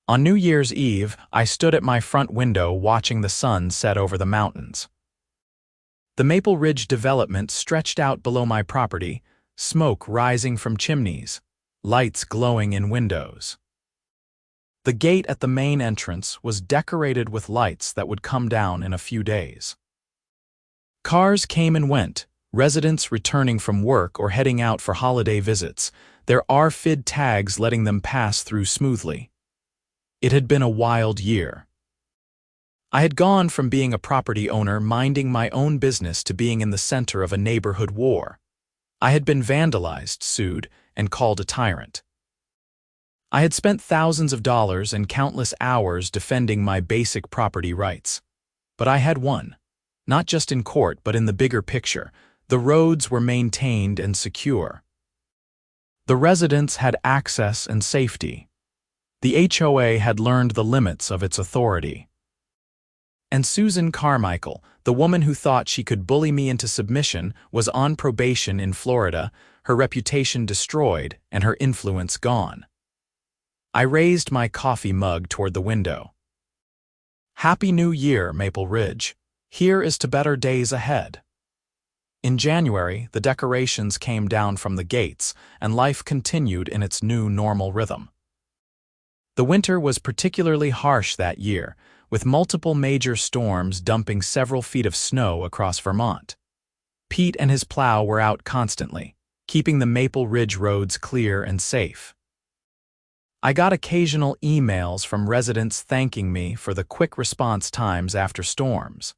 On New Year's Eve, I stood at my front window watching the sun set over the mountains. The Maple Ridge development stretched out below my property, smoke rising from chimneys, lights glowing in windows. The gate at the main entrance was decorated with lights that would come down in a few days. Cars came and went, residents returning from work or heading out for holiday visits, their RFID tags letting them pass through smoothly. It had been a wild year. I had gone from being a property owner minding my own business to being in the center of a neighborhood war. I had been vandalized, sued, and called a tyrant. I had spent thousands of dollars and countless hours defending my basic property rights. But I had won. Not just in court, but in the bigger picture. The roads were maintained and secure. The residents had access and safety. The HOA had learned the limits of its authority. And Susan Carmichael, the woman who thought she could bully me into submission, was on probation in Florida, her reputation destroyed and her influence gone. I raised my coffee mug toward the window. Happy New Year, Maple Ridge. Here is to better days ahead. In January, the decorations came down from the gates, and life continued in its new normal rhythm. The winter was particularly harsh that year, with multiple major storms dumping several feet of snow across Vermont. Pete and his plow were out constantly, keeping the Maple Ridge roads clear and safe. I got occasional emails from residents thanking me for the quick response times after storms.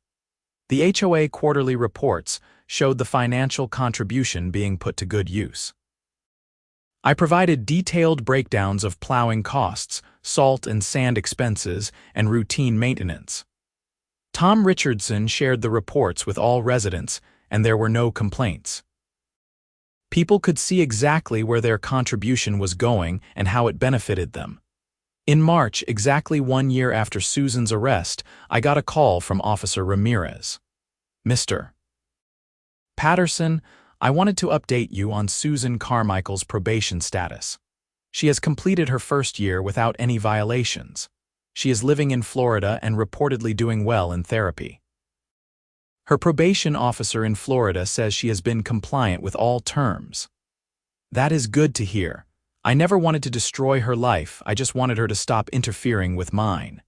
The HOA quarterly reports showed the financial contribution being put to good use. I provided detailed breakdowns of plowing costs, salt and sand expenses, and routine maintenance. Tom Richardson shared the reports with all residents, and there were no complaints. People could see exactly where their contribution was going and how it benefited them. In March, exactly 1 year after Susan's arrest, I got a call from Officer Ramirez. Mr. Patterson, I wanted to update you on Susan Carmichael's probation status. She has completed her first year without any violations. She is living in Florida and reportedly doing well in therapy. Her probation officer in Florida says she has been compliant with all terms. That is good to hear. I never wanted to destroy her life, I just wanted her to stop interfering with mine.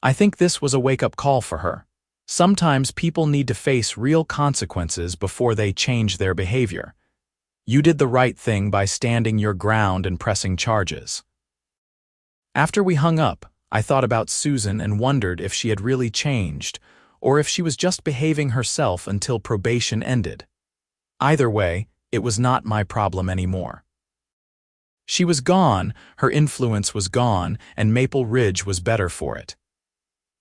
I think this was a wake-up call for her. Sometimes people need to face real consequences before they change their behavior. You did the right thing by standing your ground and pressing charges. After we hung up, I thought about Susan and wondered if she had really changed, or if she was just behaving herself until probation ended. Either way, it was not my problem anymore. She was gone, her influence was gone, and Maple Ridge was better for it.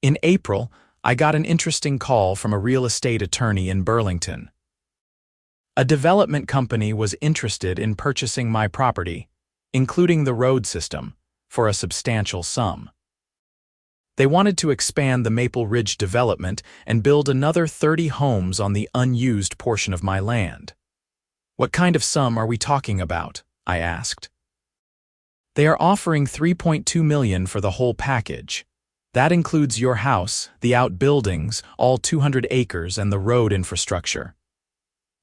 In April, I got an interesting call from a real estate attorney in Burlington. A development company was interested in purchasing my property, including the road system, for a substantial sum. They wanted to expand the Maple Ridge development and build another 30 homes on the unused portion of my land. What kind of sum are we talking about? I asked. They are offering $3.2 million for the whole package. That includes your house, the outbuildings, all 200 acres, and the road infrastructure.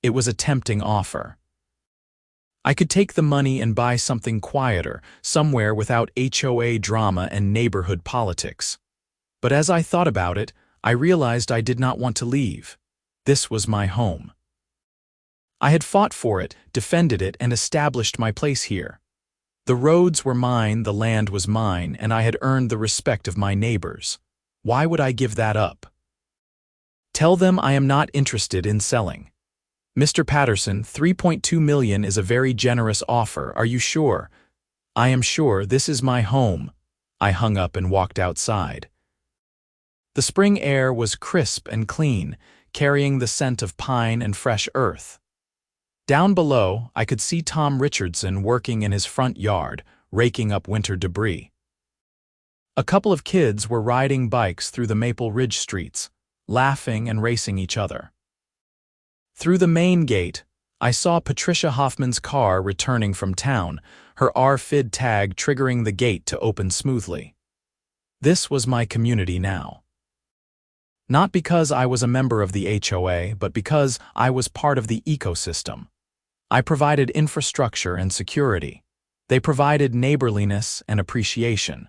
It was a tempting offer. I could take the money and buy something quieter, somewhere without HOA drama and neighborhood politics. But as I thought about it, I realized I did not want to leave. This was my home. I had fought for it, defended it, and established my place here. The roads were mine, the land was mine, and I had earned the respect of my neighbors. Why would I give that up? Tell them I am not interested in selling. Mr. Patterson, $3.2 million is a very generous offer. Are you sure? I am sure. This is my home. I hung up and walked outside. The spring air was crisp and clean, carrying the scent of pine and fresh earth. Down below, I could see Tom Richardson working in his front yard, raking up winter debris. A couple of kids were riding bikes through the Maple Ridge streets, laughing and racing each other. Through the main gate, I saw Patricia Hoffman's car returning from town, her RFID tag triggering the gate to open smoothly. This was my community now. Not because I was a member of the HOA, but because I was part of the ecosystem. I provided infrastructure and security. They provided neighborliness and appreciation.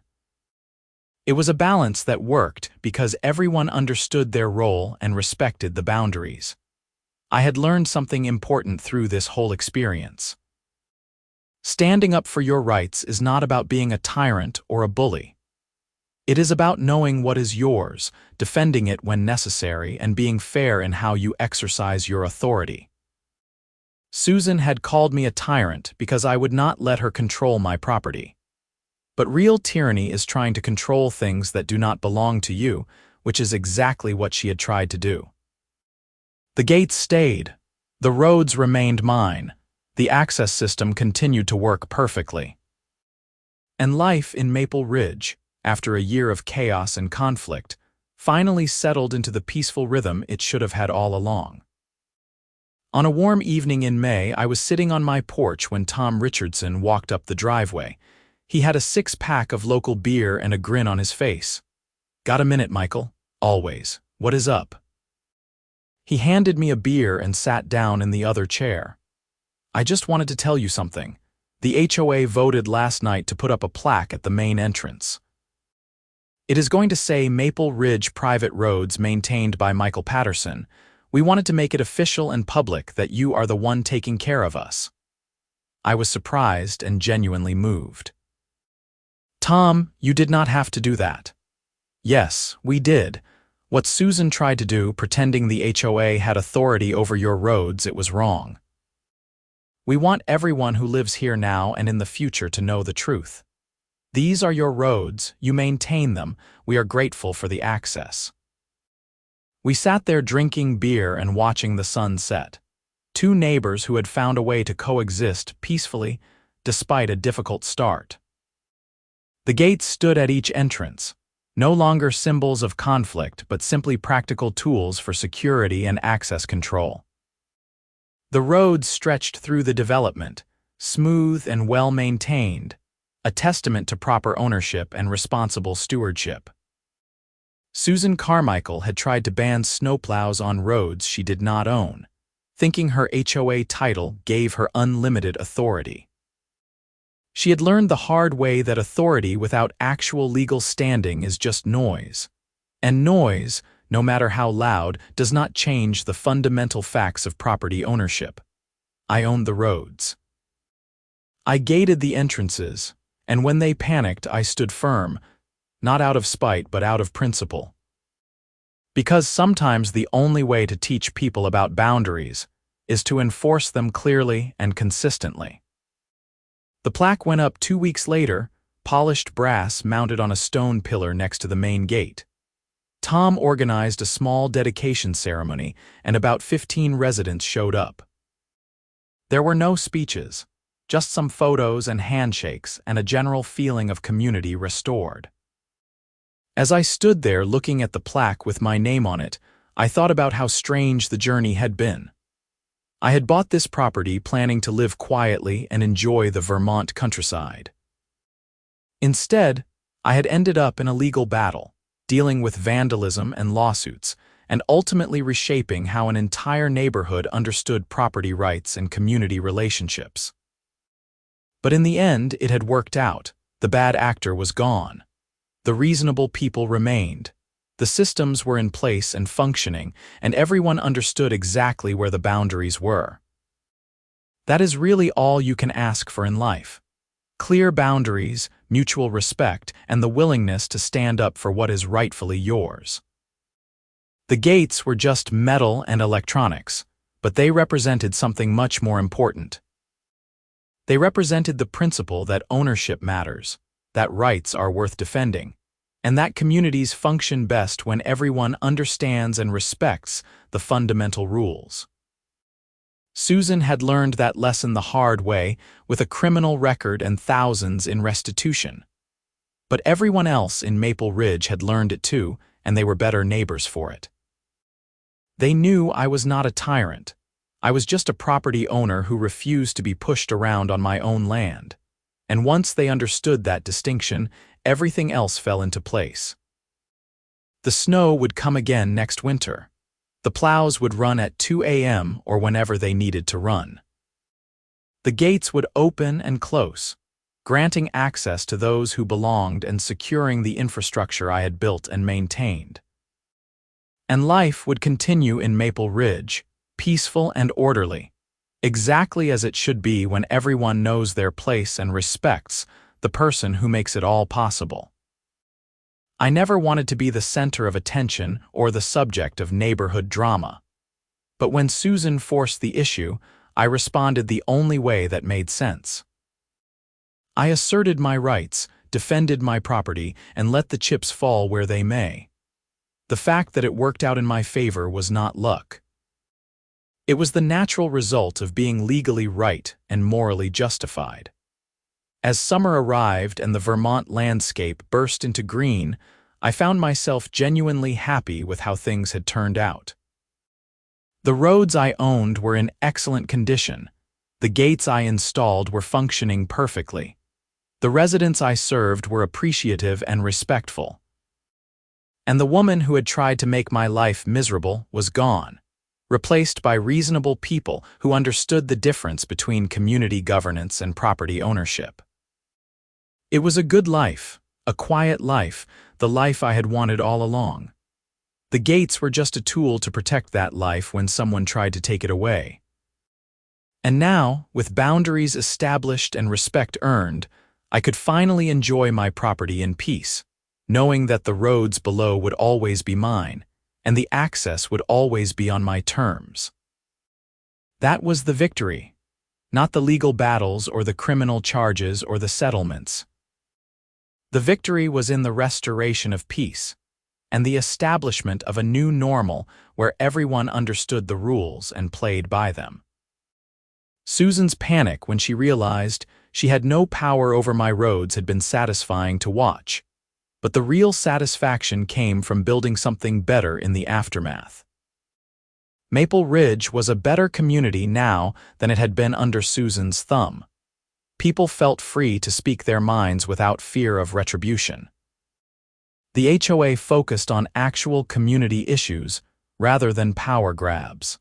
It was a balance that worked because everyone understood their role and respected the boundaries. I had learned something important through this whole experience. Standing up for your rights is not about being a tyrant or a bully. It is about knowing what is yours, defending it when necessary, and being fair in how you exercise your authority. Susan had called me a tyrant because I would not let her control my property. But real tyranny is trying to control things that do not belong to you, which is exactly what she had tried to do. The gates stayed. The roads remained mine. The access system continued to work perfectly. And life in Maple Ridge, after a year of chaos and conflict, finally settled into the peaceful rhythm it should have had all along. On a warm evening in May, I was sitting on my porch when Tom Richardson walked up the driveway. He had a 6-pack of local beer and a grin on his face. "Got a minute, Michael?" "Always. What is up?" He handed me a beer and sat down in the other chair. "I just wanted to tell you something. The HOA voted last night to put up a plaque at the main entrance. It is going to say Maple Ridge Private Roads maintained by Michael Patterson. We wanted to make it official and public that you are the one taking care of us." I was surprised and genuinely moved. "Tom, you did not have to do that." "Yes, we did. What Susan tried to do, pretending the HOA had authority over your roads, it was wrong. We want everyone who lives here now and in the future to know the truth. These are your roads, you maintain them, we are grateful for the access." We sat there drinking beer and watching the sun set. Two neighbors who had found a way to coexist peacefully despite a difficult start. The gates stood at each entrance, no longer symbols of conflict but simply practical tools for security and access control. The roads stretched through the development, smooth and well-maintained, a testament to proper ownership and responsible stewardship. Susan Carmichael had tried to ban snowplows on roads she did not own, thinking her HOA title gave her unlimited authority. She had learned the hard way that authority without actual legal standing is just noise. And noise, no matter how loud, does not change the fundamental facts of property ownership. I owned the roads. I gated the entrances, and when they panicked, I stood firm, not out of spite but out of principle. Because sometimes the only way to teach people about boundaries is to enforce them clearly and consistently. The plaque went up 2 weeks later, polished brass mounted on a stone pillar next to the main gate. Tom organized a small dedication ceremony, and about 15 residents showed up. There were no speeches, just some photos and handshakes and a general feeling of community restored. As I stood there looking at the plaque with my name on it, I thought about how strange the journey had been. I had bought this property planning to live quietly and enjoy the Vermont countryside. Instead, I had ended up in a legal battle, dealing with vandalism and lawsuits, and ultimately reshaping how an entire neighborhood understood property rights and community relationships. But in the end, it had worked out. The bad actor was gone. The reasonable people remained. The systems were in place and functioning, and everyone understood exactly where the boundaries were. That is really all you can ask for in life. Clear boundaries, mutual respect, and the willingness to stand up for what is rightfully yours. The gates were just metal and electronics, but they represented something much more important. They represented the principle that ownership matters, that rights are worth defending, and that communities function best when everyone understands and respects the fundamental rules. Susan had learned that lesson the hard way, with a criminal record and thousands in restitution. But everyone else in Maple Ridge had learned it too, and they were better neighbors for it. They knew I was not a tyrant. I was just a property owner who refused to be pushed around on my own land. And once they understood that distinction, everything else fell into place. The snow would come again next winter. The plows would run at 2 a.m. or whenever they needed to run. The gates would open and close, granting access to those who belonged and securing the infrastructure I had built and maintained. And life would continue in Maple Ridge, peaceful and orderly, exactly as it should be when everyone knows their place and respects the person who makes it all possible. I never wanted to be the center of attention or the subject of neighborhood drama. But when Susan forced the issue, I responded the only way that made sense. I asserted my rights, defended my property, and let the chips fall where they may. The fact that it worked out in my favor was not luck. It was the natural result of being legally right and morally justified. As summer arrived and the Vermont landscape burst into green, I found myself genuinely happy with how things had turned out. The roads I owned were in excellent condition. The gates I installed were functioning perfectly. The residents I served were appreciative and respectful. And the woman who had tried to make my life miserable was gone, replaced by reasonable people who understood the difference between community governance and property ownership. It was a good life, a quiet life, the life I had wanted all along. The gates were just a tool to protect that life when someone tried to take it away. And now, with boundaries established and respect earned, I could finally enjoy my property in peace, knowing that the roads below would always be mine, and the access would always be on my terms. That was the victory, not the legal battles or the criminal charges or the settlements. The victory was in the restoration of peace, and the establishment of a new normal where everyone understood the rules and played by them. Susan's panic when she realized she had no power over my roads had been satisfying to watch, but the real satisfaction came from building something better in the aftermath. Maple Ridge was a better community now than it had been under Susan's thumb. People felt free to speak their minds without fear of retribution. The HOA focused on actual community issues rather than power grabs.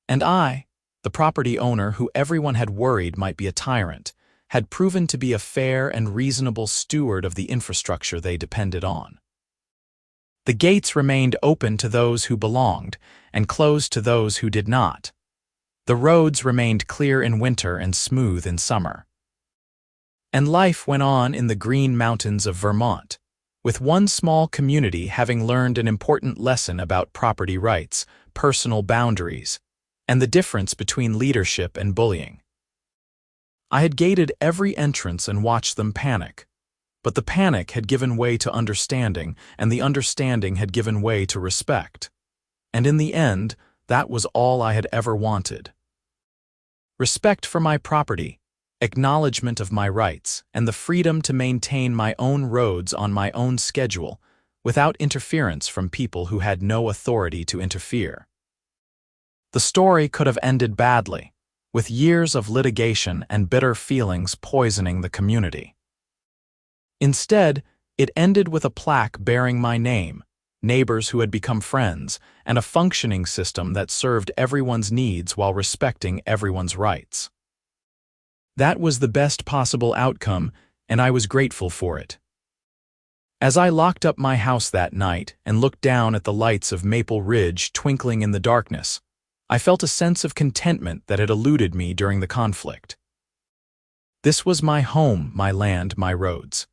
And I, the property owner who everyone had worried might be a tyrant, had proven to be a fair and reasonable steward of the infrastructure they depended on. The gates remained open to those who belonged and closed to those who did not. The roads remained clear in winter and smooth in summer. And life went on in the green mountains of Vermont, with one small community having learned an important lesson about property rights, personal boundaries, and the difference between leadership and bullying. I had gated every entrance and watched them panic, but the panic had given way to understanding, and the understanding had given way to respect. And in the end, that was all I had ever wanted. Respect for my property, acknowledgement of my rights, and the freedom to maintain my own roads on my own schedule without interference from people who had no authority to interfere. The story could have ended badly, with years of litigation and bitter feelings poisoning the community. Instead, it ended with a plaque bearing my name, neighbors who had become friends, and a functioning system that served everyone's needs while respecting everyone's rights. That was the best possible outcome, and I was grateful for it. As I locked up my house that night and looked down at the lights of Maple Ridge twinkling in the darkness, I felt a sense of contentment that had eluded me during the conflict. This was my home, my land, my roads,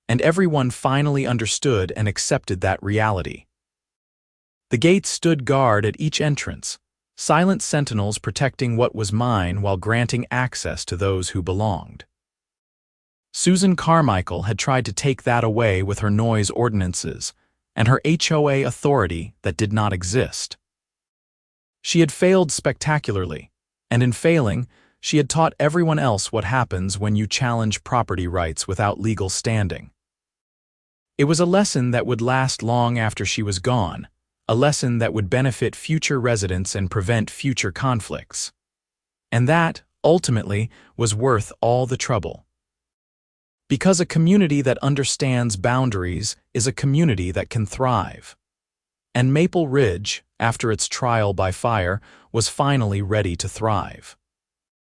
and everyone finally understood and accepted that reality. The gates stood guard at each entrance, silent sentinels protecting what was mine while granting access to those who belonged. Susan Carmichael had tried to take that away with her noise ordinances and her HOA authority that did not exist. She had failed spectacularly, and in failing, she had taught everyone else what happens when you challenge property rights without legal standing. It was a lesson that would last long after she was gone, a lesson that would benefit future residents and prevent future conflicts. And that, ultimately, was worth all the trouble. Because a community that understands boundaries is a community that can thrive. And Maple Ridge, after its trial by fire, was finally ready to thrive.